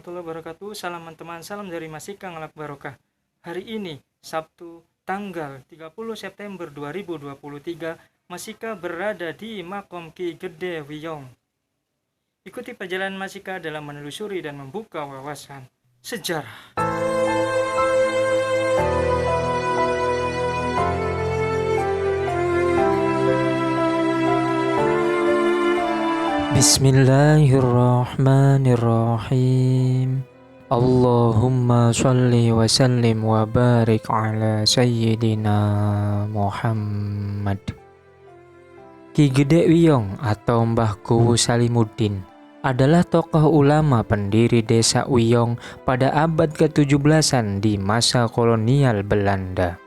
warahmatullahi wabarakatuh. Salam teman, salam dari Masika Ngelak Barokah. Hari ini, Sabtu, tanggal 30 September 2023, Masika berada di Makom Ki Gede Wiyong. Ikuti perjalanan Masika dalam menelusuri dan membuka wawasan sejarah. Bismillahirrahmanirrahim. Allahumma sholli wa sallim wa barik ala sayyidina Muhammad. Ki Gede Wiyong atau Mbah Kuwu Salimuddin adalah tokoh ulama pendiri desa Wiyong pada abad ke-17-an di masa kolonial Belanda.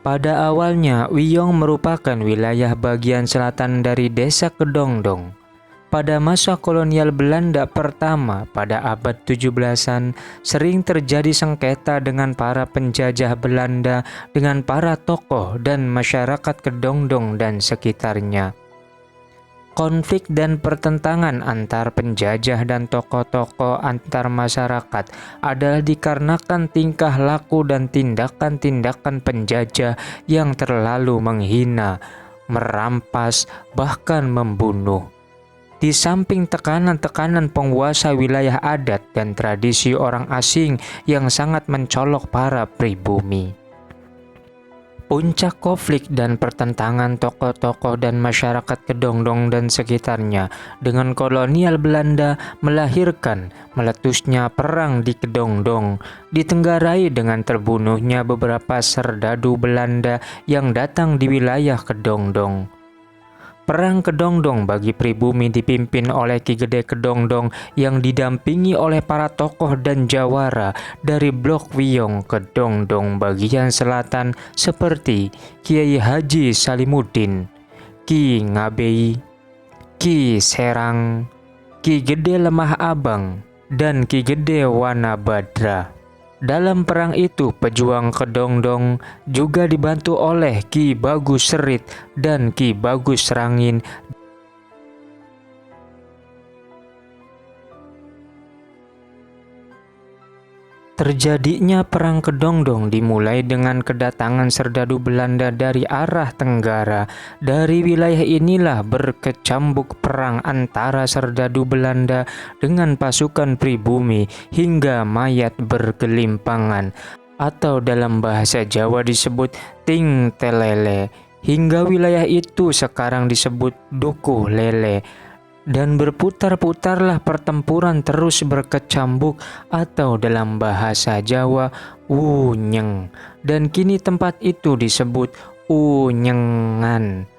Pada awalnya, Wiyong merupakan wilayah bagian selatan dari desa Kedongdong. Pada masa kolonial Belanda pertama pada abad 17-an, sering terjadi sengketa dengan para penjajah Belanda dengan para tokoh dan masyarakat Kedongdong dan sekitarnya. Konflik dan pertentangan antar penjajah dan tokoh-tokoh antar masyarakat adalah dikarenakan tingkah laku dan tindakan-tindakan penjajah yang terlalu menghina, merampas, bahkan membunuh. Di samping tekanan-tekanan penguasa wilayah adat dan tradisi orang asing yang sangat mencolok para pribumi. Puncak konflik dan pertentangan tokoh-tokoh dan masyarakat Kedongdong dan sekitarnya dengan kolonial Belanda melahirkan meletusnya perang di Kedongdong, ditenggarai dengan terbunuhnya beberapa serdadu Belanda yang datang di wilayah Kedongdong. Perang Kedongdong bagi pribumi dipimpin oleh Ki Gede Kedongdong yang didampingi oleh para tokoh dan jawara dari blok Wiyong Kedongdong bagian selatan seperti Kiai Haji Salimuddin, Ki Ngabei, Ki Serang, Ki Gede Lemah Abang, dan Ki Gede Wanabadra. Dalam perang itu, pejuang Kedongdong juga dibantu oleh Ki Bagus Serit dan Ki Bagus Serangin. Terjadinya perang Kedongdong dimulai dengan kedatangan serdadu Belanda dari arah tenggara. Dari wilayah inilah berkecambuk perang antara serdadu Belanda dengan pasukan pribumi hingga mayat bergelimpangan, atau dalam bahasa Jawa disebut ting telele, hingga wilayah itu sekarang disebut Dukuh Lele. Dan berputar-putarlah pertempuran terus berkecambuk atau dalam bahasa Jawa Wunyeng, dan kini tempat itu disebut Unyengan.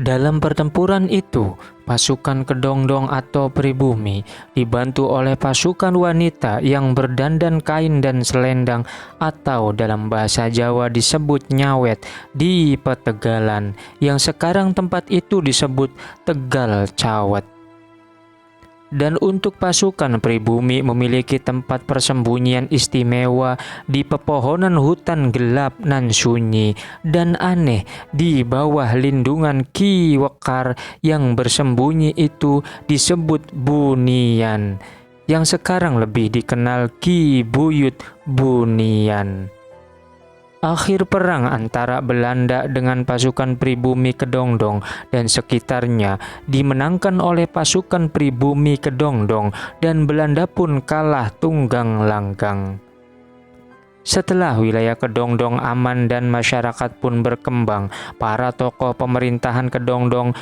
Dalam pertempuran itu, pasukan Kedongdong atau pribumi dibantu oleh pasukan wanita yang berdandan kain dan selendang atau dalam bahasa Jawa disebut nyawet di Petegalan, yang sekarang tempat itu disebut Tegal Cawet. Dan untuk pasukan pribumi memiliki tempat persembunyian istimewa di pepohonan hutan gelap nan sunyi dan aneh di bawah lindungan Ki Wekar yang bersembunyi itu disebut Bunian, yang sekarang lebih dikenal Ki Buyut Bunian. Akhir perang antara Belanda dengan pasukan pribumi Kedongdong dan sekitarnya dimenangkan oleh pasukan pribumi Kedongdong dan Belanda pun kalah tunggang langgang. Setelah wilayah Kedongdong aman dan masyarakat pun berkembang, para tokoh pemerintahan Kedongdong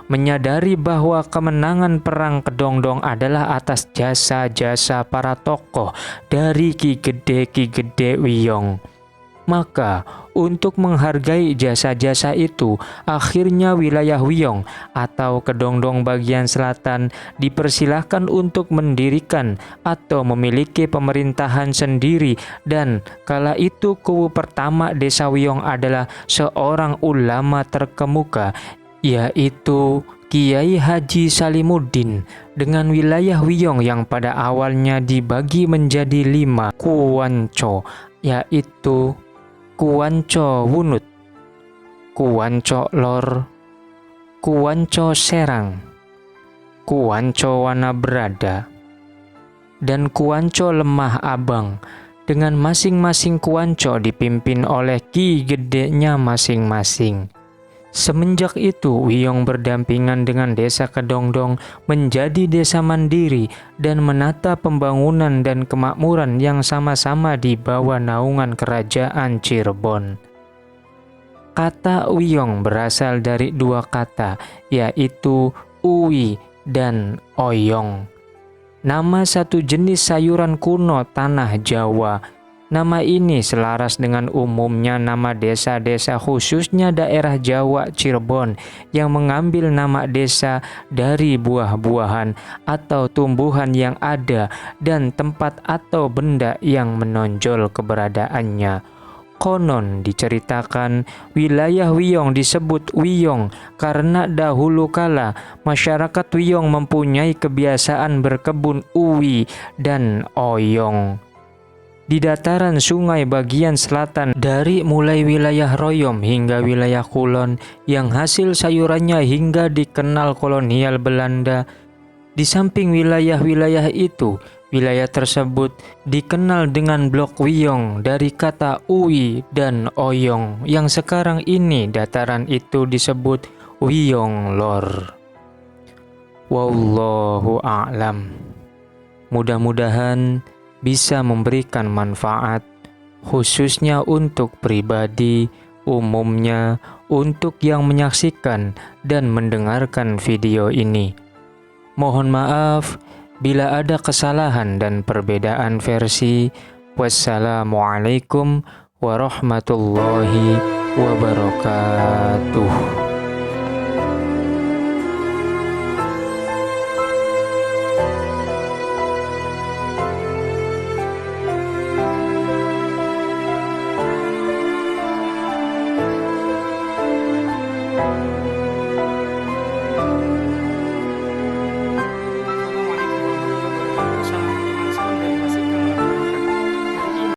menyadari bahwa kemenangan perang Kedongdong adalah atas jasa-jasa para tokoh dari Ki Gede Wiyong. Maka, untuk menghargai jasa-jasa itu, akhirnya wilayah Wiyong atau Kedongdong bagian selatan dipersilahkan untuk mendirikan atau memiliki pemerintahan sendiri, dan kala itu kuwu pertama desa Wiyong adalah seorang ulama terkemuka, yaitu Kiai Haji Salimuddin, dengan wilayah Wiyong yang pada awalnya dibagi menjadi 5 kuwanco, yaitu Kuwanco Wunut, Kuwanco Lor, Kuanco Serang, Kuanco Wanabrada, dan Kuanco Lemah Abang, dengan masing-masing kuanco dipimpin oleh ki gedenya masing-masing. Semenjak itu, Wiyong berdampingan dengan desa Kedongdong menjadi desa mandiri dan menata pembangunan dan kemakmuran yang sama-sama di bawah naungan kerajaan Cirebon. Kata Wiyong berasal dari dua kata, yaitu uwi dan oyong. Nama satu jenis sayuran kuno tanah Jawa. Nama ini selaras dengan umumnya nama desa-desa khususnya daerah Jawa Cirebon yang mengambil nama desa dari buah-buahan atau tumbuhan yang ada dan tempat atau benda yang menonjol keberadaannya. Konon diceritakan wilayah Wiyong disebut Wiyong karena dahulu kala masyarakat Wiyong mempunyai kebiasaan berkebun uwi dan oyong. Di dataran sungai bagian selatan dari mulai wilayah Royom hingga wilayah Kulon yang hasil sayurannya hingga dikenal kolonial Belanda. Di samping wilayah-wilayah itu, wilayah tersebut dikenal dengan Blok Wiyong dari kata uwi dan oyong yang sekarang ini dataran itu disebut Wiyong Lor. Wallahu a'lam. Mudah-mudahan bisa memberikan manfaat, khususnya untuk pribadi, umumnya untuk yang menyaksikan dan mendengarkan video ini. Mohon maaf bila ada kesalahan dan perbedaan versi. Wassalamualaikum warahmatullahi wabarakatuh.